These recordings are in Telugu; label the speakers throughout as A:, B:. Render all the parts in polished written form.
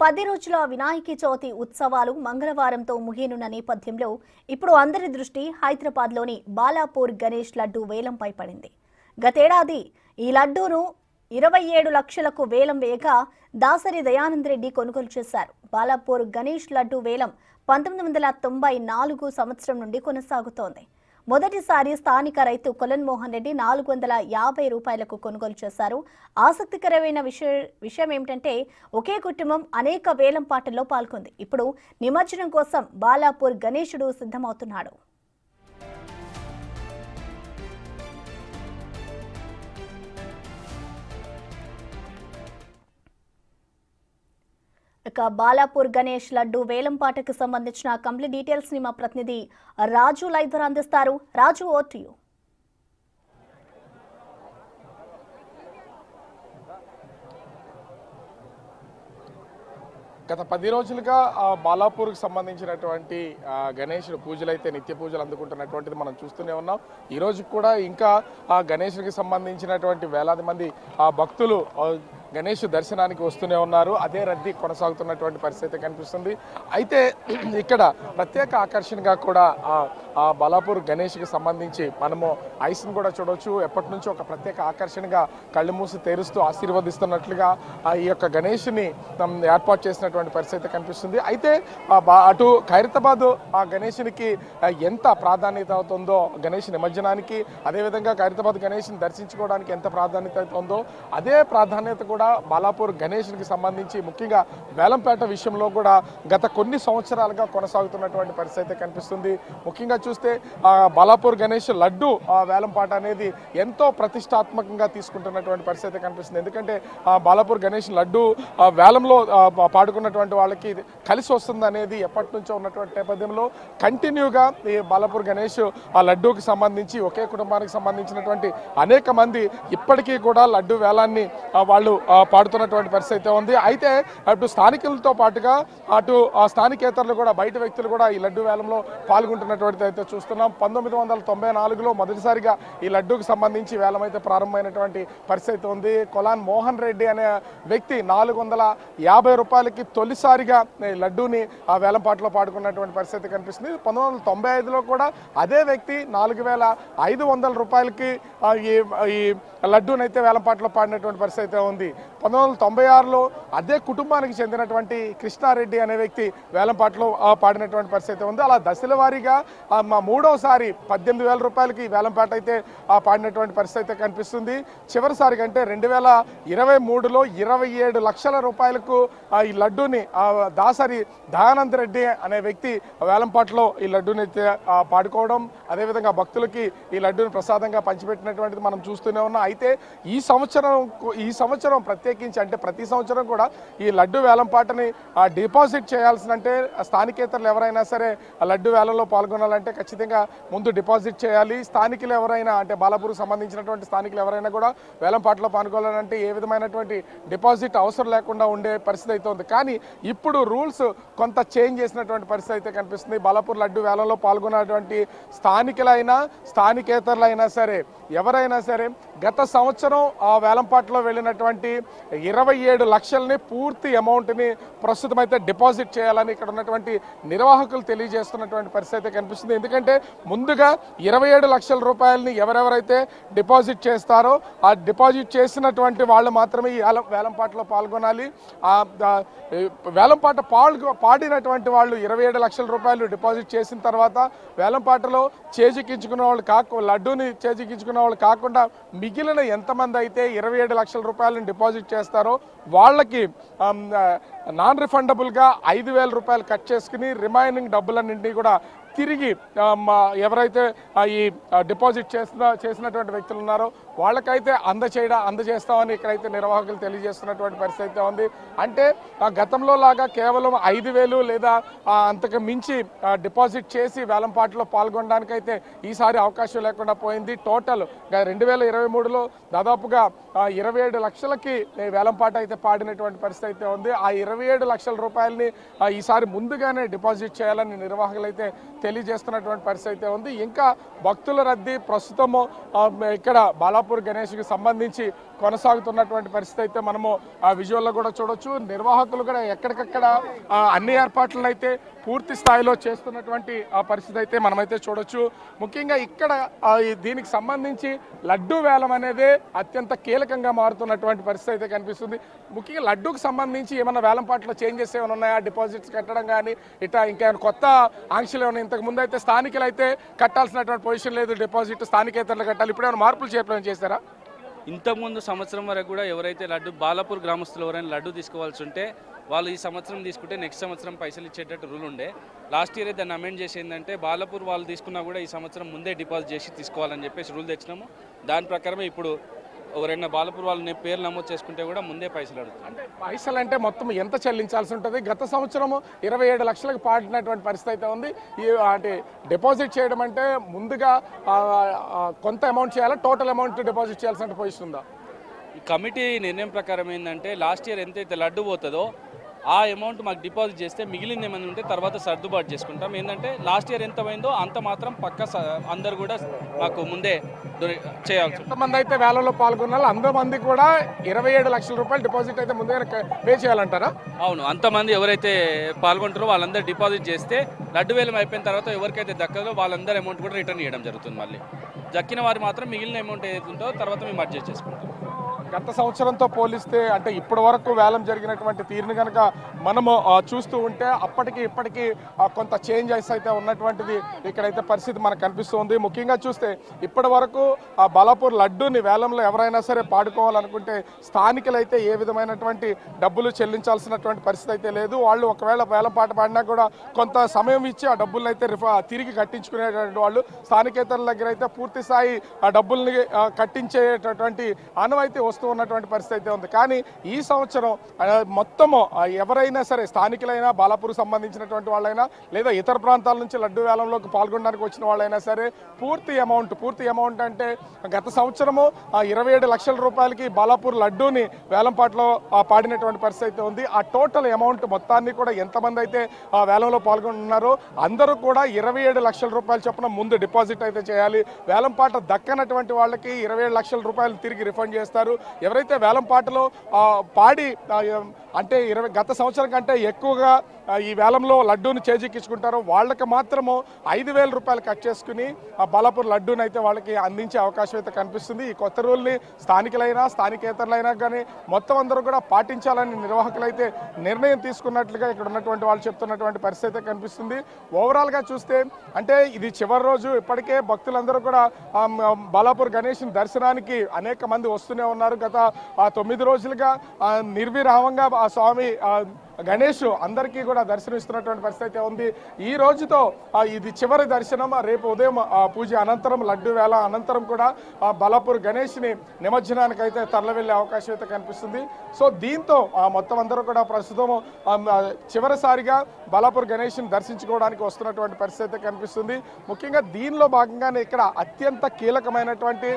A: 10 రోజుల వినాయక చవితి ఉత్సవాలు మంగళవారంతో ముగియనున్న నేపథ్యంలో ఇప్పుడు అందరి దృష్టి హైదరాబాద్లోని బాలాపూర్ గణేష్ లడ్డు వేలంపై పడింది. గతేడాది ఈ లడ్డూను 27 లక్షలకు వేలం వేయగా దాసరి దయానంద్ రెడ్డి కొనుగోలు చేశారు. బాలాపూర్ గణేష్ లడ్డు వేలం 1994 సంవత్సరం నుండి కొనసాగుతోంది. మొదటిసారి స్థానిక రైతు కొలన్ మోహన్ రెడ్డి 450 రూపాయలకు కొనుగోలు చేశారు. ఆసక్తికరమైన విషయం ఏమిటంటే ఒకే కుటుంబం అనేక వేలం పాటల్లో పాల్గొంది. ఇప్పుడు నిమజ్జనం కోసం బాలాపూర్ గణేశుడు సిద్ధమవుతున్నాడు. ఇక బాలాపూర్ గణేష్ లడ్డు వేలంపాటకు సంబంధించిన కంప్లీట్ డీటెయిల్స్ ని మా ప్రతినిధి రాజు లైవ్ ద్వారా అందిస్తారు. రాజు, ఓవర్ టు యు.
B: గత 10 రోజులుగా బాలాపూర్కి సంబంధించినటువంటి గణేశుడు పూజలు అయితే నిత్య పూజలు అందుకుంటున్నటువంటిది మనం చూస్తూనే ఉన్నాం. ఈ రోజు కూడా ఇంకా ఆ గణేశుడికి సంబంధించినటువంటి వేలాది మంది భక్తులు గణేష్ దర్శనానికి వస్తూనే ఉన్నారు. అదే రద్దీ కొనసాగుతున్నటువంటి పరిస్థితి కనిపిస్తుంది. అయితే ఇక్కడ ప్రత్యేక ఆకర్షణగా కూడా ఆ బాలాపూర్ గణేష్కి సంబంధించి మనము ఐస్ని కూడా చూడవచ్చు. ఎప్పటి నుంచో ఒక ప్రత్యేక ఆకర్షణగా కళ్ళు మూసి తెరుస్తూ ఆశీర్వదిస్తున్నట్లుగా ఈ యొక్క గణేష్ని ఏర్పాటు చేసినటువంటి పరిస్థితి కనిపిస్తుంది. అయితే అటు ఖైరతాబాద్ ఆ గణేష్నికి ఎంత ప్రాధాన్యత అవుతుందో, గణేష్ నిమజ్జనానికి, అదేవిధంగా ఖైరతాబాద్ గణేష్ని దర్శించుకోవడానికి ఎంత ప్రాధాన్యత అవుతుందో అదే ప్రాధాన్యత కూడా బాలాపూర్ గణేష్కి సంబంధించి ముఖ్యంగా వేలంపేట విషయంలో కూడా గత కొన్ని సంవత్సరాలుగా కొనసాగుతున్నటువంటి పరిస్థితి కనిపిస్తుంది. ముఖ్యంగా చూస్తే బాలాపూర్ గణేష్ లడ్డు వేలంపాట అనేది ఎంతో ప్రతిష్టాత్మకంగా తీసుకుంటున్నటువంటి పరిస్థితి కనిపిస్తుంది. ఎందుకంటే బాలాపూర్ గణేష్ లడ్డు వేలంలో పాడుకున్నటువంటి వాళ్ళకి కలిసి వస్తుంది అనేది ఎప్పటి నుంచో ఉన్నటువంటి నేపథ్యంలో కంటిన్యూగా ఈ బాలాపూర్ గణేష్ ఆ లడ్డూకి సంబంధించి ఒకే కుటుంబానికి సంబంధించినటువంటి అనేక మంది ఇప్పటికీ కూడా లడ్డు వేలాన్ని వాళ్ళు పాడుతున్నటువంటి పరిస్థితి ఉంది. అయితే అటు స్థానికులతో పాటుగా అటు స్థానికేతరులు కూడా, బయట వ్యక్తులు కూడా ఈ లడ్డు వేలంలో పాల్గొంటున్నటువంటి అయితే చూస్తున్నాం. 1994లో మొదటిసారిగా ఈ లడ్డూకి సంబంధించి వేలం అయితే ప్రారంభమైనటువంటి పరిస్థితి ఉంది. కొలాన్ మోహన్ రెడ్డి అనే వ్యక్తి 450 రూపాయలకి తొలిసారిగా ఈ లడ్డూని ఆ వేలంపాటలో పాడుకున్నటువంటి పరిస్థితి కనిపిస్తుంది. 1995లో కూడా అదే వ్యక్తి 4500 రూపాయలకి ఈ లడ్డూని అయితే వేలంపాటలో పాడినటువంటి పరిస్థితి ఉంది. 1996లో అదే కుటుంబానికి చెందినటువంటి కృష్ణారెడ్డి అనే వ్యక్తి వేలంపాటలో పాడినటువంటి పరిస్థితి ఉంది. అలా దశల వారీగా మూడోసారి 18,000 రూపాయలకి వేలంపాట అయితే పాడినటువంటి పరిస్థితి కనిపిస్తుంది. చివరిసారి కంటే 2023లో 27 లక్షల రూపాయలకు ఈ లడ్డూని దాసరి దయానంద్ రెడ్డి అనే వ్యక్తి వేలంపాటలో ఈ లడ్డూని అయితే పాడుకోవడం, అదేవిధంగా భక్తులకి ఈ లడ్డూని ప్రసాదంగా పంచిపెట్టినటువంటిది మనం చూస్తూనే ఉన్నాం. అయితే ఈ సంవత్సరం ప్రత్యేకించి, అంటే ప్రతి సంవత్సరం కూడా ఈ లడ్డు వేలంపాటని డిపాజిట్ చేయాల్సిన, అంటే స్థానికేతరులు ఎవరైనా సరే లడ్డు వేలంలో పాల్గొనాలంటే ఖచ్చితంగా ముందు డిపాజిట్ చేయాలి. స్థానికులు ఎవరైనా, అంటే బాలాపూర్కి సంబంధించినటువంటి స్థానికులు ఎవరైనా కూడా వేలంపాటలో పాల్గొనాలంటే ఏ విధమైనటువంటి డిపాజిట్ అవసరం లేకుండా ఉండే పరిస్థితి అయితే ఉంది. కానీ ఇప్పుడు రూల్స్ కొంత చేంజ్ చేసినటువంటి పరిస్థితి అయితే కనిపిస్తుంది. బాలాపూర్ లడ్డు వేలంలో పాల్గొన్నటువంటి స్థానికులైనా స్థానికేతరులైనా సరే ఎవరైనా సరే గత సంవత్సరం ఆ వేలంపాటలో వెళ్ళినటువంటి 27 లక్షలని పూర్తి అమౌంట్ని ప్రస్తుతం అయితే డిపాజిట్ చేయాలని ఇక్కడ ఉన్నటువంటి నిర్వాహకులు తెలియజేస్తున్నటువంటి పరిస్థితి కనిపిస్తుంది. ఎందుకంటే ముందుగా 27 లక్షల రూపాయలని ఎవరెవరైతే డిపాజిట్ చేస్తారో ఆ డిపాజిట్ చేసినటువంటి వాళ్ళు మాత్రమే ఈ వేలంపాటలో పాల్గొనాలి. వేలంపాట పాడినటువంటి వాళ్ళు 27 లక్షల రూపాయలు డిపాజిట్ చేసిన తర్వాత వేలంపాటలో చేజిక్కించుకున్న వాళ్ళు లడ్డూని చేజిక్కించుకున్న వాళ్ళు కాకుండా మిగిలిన ఎంతమంది అయితే 27 లక్షల రూపాయలను డిపాజిట్ చేస్తారో వాళ్ళకి నాన్ రిఫండబుల్గా 5,000 రూపాయలు కట్ చేసుకుని రిమైనింగ్ డబ్బులన్నింటినీ కూడా తిరిగి ఎవరైతే ఈ డిపాజిట్ చేసినటువంటి వ్యక్తులు ఉన్నారో వాళ్ళకైతే అందజేస్తామని ఇక్కడైతే నిర్వాహకులు తెలియజేస్తున్నటువంటి పరిస్థితి ఉంది. అంటే గతంలో లాగా కేవలం 5,000 లేదా అంతకు మించి డిపాజిట్ చేసి వేలంపాటలో పాల్గొనడానికైతే ఈసారి అవకాశం లేకుండా పోయింది. టోటల్ 2023లో దాదాపుగా 27 లక్షలకి వేలంపాట అయితే పాడినటువంటి పరిస్థితి అయితే ఉంది. ఆ 27 లక్షల రూపాయలని ఈసారి ముందుగానే డిపాజిట్ చేయాలని నిర్వాహకులు అయితే తెలియజేస్తున్నటువంటి పరిస్థితి అయితే ఉంది. ఇంకా భక్తుల రద్దీ ప్రస్తుతము ఇక్కడ బాలాపూర్ గణేష్కి సంబంధించి కొనసాగుతున్నటువంటి పరిస్థితి అయితే మనము ఆ విజువల్లో కూడా చూడొచ్చు. నిర్వాహకులు కూడా ఎక్కడికక్కడ అన్ని ఏర్పాట్లను అయితే పూర్తి స్థాయిలో చేస్తున్నటువంటి ఆ పరిస్థితి అయితే మనమైతే చూడొచ్చు. ముఖ్యంగా ఇక్కడ దీనికి సంబంధించి లడ్డూ వేలం అనేది అత్యంత కీలకంగా మారుతున్నటువంటి పరిస్థితి అయితే కనిపిస్తుంది. ముఖ్యంగా లడ్డూకి సంబంధించి ఏమైనా వేలం పాటలో చేంజెస్ ఏమైనా ఉన్నాయా, డిపాజిట్స్ కట్టడం కానీ ఇట్లా ఇంకేమైనా కొత్త ఆంక్షలు ఏమైనా? ఇంతకు ముందు అయితే స్థానికులు అయితే కట్టాల్సినటువంటి పొజిషన్ లేదు, డిపాజిట్ స్థానికేతరులు కట్టాలి. ఇప్పుడు ఏమైనా మార్పులు చేపడం చేస్తారా?
C: ఇంతకుముందు సంవత్సరం వరకు కూడా ఎవరైతే లడ్డు బాలాపూర్ గ్రామస్తులు ఎవరైనా లడ్డు తీసుకోవాల్సి ఉంటే వాళ్ళు ఈ సంవత్సరం తీసుకుంటే నెక్స్ట్ సంవత్సరం పైసలు ఇచ్చేటట్టు రూల్ ఉండే. లాస్ట్ ఇయర్ దాన్ని అమెండ్ చేసి ఏంటంటే బాలాపూర్ వాళ్ళు తీసుకున్నా కూడా ఈ సంవత్సరం ముందే డిపాజిట్ చేసి తీసుకోవాలని చెప్పేసి రూల్ తెచ్చినాము. దాని ప్రకారమే ఇప్పుడు ఎవరైనా బాలాపూర్ వాళ్ళని పేరు నమోదు చేసుకుంటే కూడా ముందే పైసలు అడుగుతారు.
B: అంటే పైసలు అంటే మొత్తం ఎంత చెల్లించాల్సి ఉంటుంది? గత సంవత్సరం 27 లక్షలకు పాడినటువంటి పరిస్థితి అయితే ఉంది. అంటే డిపాజిట్ చేయడం అంటే ముందుగా కొంత అమౌంట్ చేయాలా, టోటల్ అమౌంట్ డిపాజిట్ చేయాల్సిన పొజిషన్ ఉందా?
C: ఈ కమిటీ నిర్ణయం ప్రకారం ఏంటంటే లాస్ట్ ఇయర్ ఎంతైతే లడ్డు పోతుందో ఆ అమౌంట్ మాకు డిపాజిట్ చేస్తే మిగిలింది ఏమైనా ఉంటే తర్వాత సర్దుబాటు చేసుకుంటాం. ఏంటంటే లాస్ట్ ఇయర్ ఎంత పోయిందో అంత మాత్రం పక్క అందరు కూడా మాకు ముందే చేయాల్సి.
B: ఎంతమంది అయితే వేలలో పాల్గొన్నారో అంతమంది కూడా 27 లక్షల రూపాయలు డిపాజిట్ అయితే ముందే పే చేయాలంటారా?
C: అవును, అంతమంది ఎవరైతే పాల్గొంటారో వాళ్ళందరూ డిపాజిట్ చేస్తే లడ్డు వేలం అయిపోయిన తర్వాత ఎవరికైతే దక్కదో వాళ్ళందరూ అమౌంట్ కూడా రిటర్న్ చేయడం జరుగుతుంది. మళ్ళీ దక్కిన వారు మాత్రం మిగిలిన అమౌంట్ ఏదైతే ఉంటుందో తర్వాత మేము అడ్జస్ట్ చేసుకుంటాం.
B: గత సంవత్సరంతో పోలిస్తే అంటే ఇప్పటి వరకు వేలం జరిగినటువంటి తీరుని కనుక మనము చూస్తూ ఉంటే అప్పటికి ఇప్పటికీ కొంత చేంజెస్ అయితే ఉన్నటువంటిది ఇక్కడైతే పరిస్థితి మనకు కనిపిస్తుంది. ముఖ్యంగా చూస్తే ఇప్పటి వరకు ఆ బాలాపూర్ లడ్డూని వేలంలో ఎవరైనా సరే పాడుకోవాలనుకుంటే స్థానికులైతే ఏ విధమైనటువంటి డబ్బులు చెల్లించాల్సినటువంటి పరిస్థితి అయితే లేదు. వాళ్ళు ఒకవేళ వేలం పాట పాడినా కూడా కొంత సమయం ఇచ్చి ఆ డబ్బులను అయితే తిరిగి కట్టించుకునేటువంటి వాళ్ళు. స్థానికేతరుల దగ్గర అయితే పూర్తి స్థాయి ఆ డబ్బుల్ని కట్టించేటటువంటి ఆనవాయితీ ఉన్నటువంటి పరిస్థితి అయితే ఉంది. కానీ ఈ సంవత్సరం మొత్తము ఎవరైనా సరే స్థానికులైనా, బాలాపూర్ సంబంధించినటువంటి వాళ్ళైనా లేదా ఇతర ప్రాంతాల నుంచి లడ్డు వేలంలోకి పాల్గొనడానికి వచ్చిన వాళ్ళైనా సరే పూర్తి అమౌంట్ అంటే గత సంవత్సరము 27 లక్షల రూపాయలకి బాలాపూర్ లడ్డూని వేలంపాట్లో పాడినటువంటి పరిస్థితి అయితే ఉంది. ఆ టోటల్ అమౌంట్ మొత్తాన్ని కూడా ఎంతమంది అయితే ఆ వేలంలో పాల్గొంటున్నారో అందరూ కూడా 27 లక్షల రూపాయలు చొప్పున ముందు డిపాజిట్ అయితే చేయాలి. వేలంపాట దక్కనటువంటి వాళ్ళకి 27 లక్షల రూపాయలు తిరిగి రిఫండ్ చేస్తారు. ఎవరైతే వేలంపాటలో పాడి అంటే గత సంవత్సరం కంటే ఎక్కువగా ఈ వేలంలో లడ్డూని చేజిక్కించుకుంటారో వాళ్ళకి మాత్రము 5,000 రూపాయలు కట్ చేసుకుని ఆ బాలాపూర్ లడ్డూని అయితే వాళ్ళకి అందించే అవకాశం అయితే కనిపిస్తుంది. ఈ కొత్త రూల్ని స్థానికులైనా స్థానికేతరులైనా కానీ మొత్తం అందరూ కూడా పాటించాలని నిర్వాహకులు అయితే నిర్ణయం తీసుకున్నట్లుగా ఇక్కడ ఉన్నటువంటి వాళ్ళు చెప్తున్నటువంటి పరిస్థితి అయితే కనిపిస్తుంది. ఓవరాల్గా చూస్తే అంటే ఇది చివరి రోజు. ఇప్పటికే భక్తులందరూ కూడా బాలాపూర్ గణేష్ దర్శనానికి అనేక మంది వస్తూనే ఉన్నారు. గత 9 రోజులుగా నిర్విరామంగా ఆ స్వామి గణేష్ అందరికీ కూడా దర్శనమిస్తున్నటువంటి పరిస్థితి అయితే ఉంది. ఈ రోజుతో ఇది చివరి దర్శనం. రేపు ఉదయం పూజ అనంతరం లడ్డు వేళ అనంతరం కూడా బాలాపూర్ గణేష్ని నిమజ్జనానికి అయితే తరలి వెళ్ళే అవకాశం అయితే కనిపిస్తుంది. సో దీంతో మొత్తం అందరూ కూడా ప్రస్తుతం చివరిసారిగా బాలాపూర్ గణేష్ని దర్శించుకోవడానికి వస్తున్నటువంటి పరిస్థితి అయితే కనిపిస్తుంది. ముఖ్యంగా దీనిలో భాగంగానే ఇక్కడ అత్యంత కీలకమైనటువంటి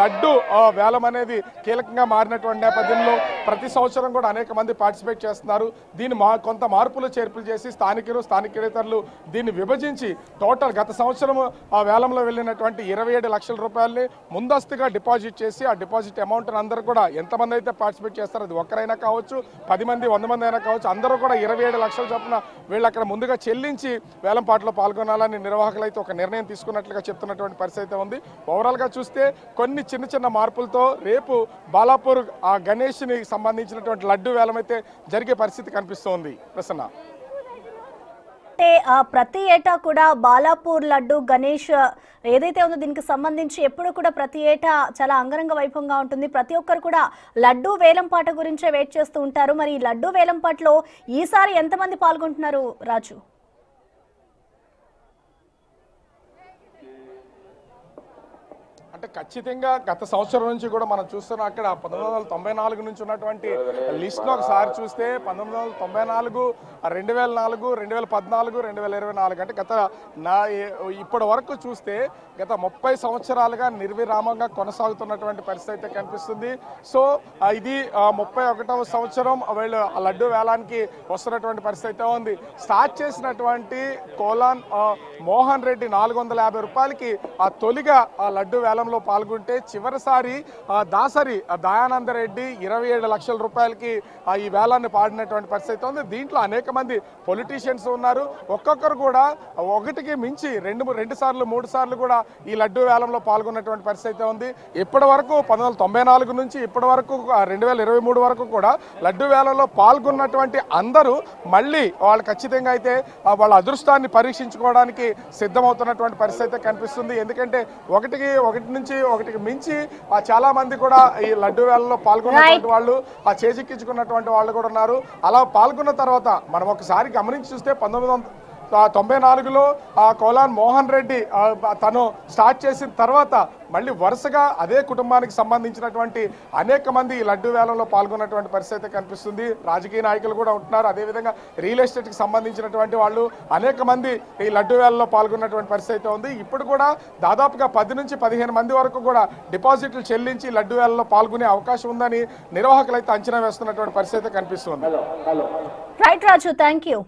B: లడ్డు వేలం అనేది కీలకంగా మారినటువంటి నేపథ్యంలో ప్రతి సంవత్సరం కూడా అనేక మంది పార్టిసిపేట్ చేస్తున్నారు. దీని కొంత మార్పులు చేర్పులు చేసి స్థానికేతరులు దీన్ని విభజించి టోటల్ గత సంవత్సరం ఆ వేలంలో వెళ్ళినటువంటి 27 లక్షల రూపాయలని ముందస్తుగా డిపాజిట్ చేసి ఆ డిపాజిట్ అమౌంట్ అందరూ కూడా ఎంతమంది అయితే పార్టిసిపేట్ చేస్తారో అది ఒక్కరైనా కావచ్చు, 10 మంది 100 మంది అయినా కావచ్చు, అందరూ కూడా 27 లక్షల చొప్పున వీళ్ళు అక్కడ ముందుగా చెల్లించి వేలంపాటలో పాల్గొనాలని నిర్వాహకులు అయితే ఒక నిర్ణయం తీసుకున్నట్లుగా చెప్తున్నటువంటి పరిస్థితి అయితే ఉంది. ఓవరాల్గా చూస్తే కొన్ని చిన్న మార్పులతో రేపు బాలాపూర్ ఆ గణేష్ని సంబంధించినటువంటి లడ్డు వేలం అయితే జరిగే పరిస్థితి కనిపిస్తుంది. ప్రసన్న,
A: అంటే ప్రతి ఏటా కూడా బాలాపూర్ లడ్డు గణేష్ ఏదైతే ఉందో దీనికి సంబంధించి ఎప్పుడు కూడా ప్రతి ఏటా చాలా అంగరంగ వైభవంగా ఉంటుంది. ప్రతి ఒక్కరు కూడా లడ్డు వేలంపాట గురించే వెయిట్ చేస్తూ ఉంటారు. మరి ఈ లడ్డు వేలంపాటలో ఈసారి ఎంతమంది పాల్గొంటున్నారు రాజు?
B: అంటే ఖచ్చితంగా గత సంవత్సరం నుంచి కూడా మనం చూస్తున్నాం. అక్కడ 1994 నుంచి ఉన్నటువంటి లిస్ట్లో ఒకసారి చూస్తే 1994, 2004, 2014, 2024 అంటే ఇప్పటి వరకు చూస్తే గత 30 సంవత్సరాలుగా నిర్విరామంగా కొనసాగుతున్నటువంటి పరిస్థితి అయితే కనిపిస్తుంది. సో ఇది 31వ సంవత్సరం వీళ్ళు లడ్డు వేలానికి వస్తున్నటువంటి పరిస్థితి అయితే ఉంది. స్టార్ట్ చేసినటువంటి కోలాన్ మోహన్ రెడ్డి 450 రూపాయలకి తొలిగా లడ్డు వేలంలో పాల్గొంటే చివరిసారి దాసరి దయానందరెడ్డి 27 లక్షల రూపాయలకి ఈ వేలాన్ని పాడినటువంటి పరిస్థితి ఉంది. దీంట్లో అనేక మంది పొలిటీషియన్స్ ఉన్నారు. ఒక్కొక్కరు కూడా ఒకటికి మించి రెండు సార్లు 3 సార్లు కూడా ఈ లడ్డు వేలంలో పాల్గొన్నటువంటి పరిస్థితి ఉంది. ఇప్పటి వరకు 1994 నుంచి ఇప్పటి వరకు 2023 వరకు కూడా లడ్డు వేలంలో పాల్గొన్నటువంటి అందరూ మళ్ళీ వాళ్ళు ఖచ్చితంగా అయితే వాళ్ళ అదృష్టాన్ని పరీక్షించుకోవడానికి సిద్ధమవుతున్నటువంటి పరిస్థితి కనిపిస్తుంది. ఎందుకంటే ఒకటికి మించి చాలా మంది కూడా ఈ లడ్డు వేలంలో పాల్గొన్నటువంటి వాళ్ళు చేజిక్కించుకున్నటువంటి వాళ్ళు కూడా ఉన్నారు. అలా పాల్గొన్న తర్వాత మనం ఒకసారి గమనించి చూస్తే 1994లో కోలాన్ మోహన్ రెడ్డి తను స్టార్ట్ చేసిన తర్వాత మళ్ళీ వరుసగా అదే కుటుంబానికి సంబంధించినటువంటి అనేక మంది ఈ లడ్డు వేలంలో పాల్గొన్నటువంటి పరిస్థితి కనిపిస్తుంది. రాజకీయ నాయకులు కూడా ఉంటున్నారు. అదేవిధంగా రియల్ ఎస్టేట్కి సంబంధించినటువంటి వాళ్ళు అనేక మంది ఈ లడ్డు వేలంలో పాల్గొన్నటువంటి పరిస్థితి ఉంది. ఇప్పుడు కూడా దాదాపుగా 10 నుంచి 15 మంది వరకు కూడా డిపాజిట్లు చెల్లించి లడ్డు వేలంలో పాల్గొనే అవకాశం ఉందని నిర్వాహకులు అయితే అంచనా వేస్తున్నటువంటి పరిస్థితి కనిపిస్తుంది.
A: Right Raju, thank you.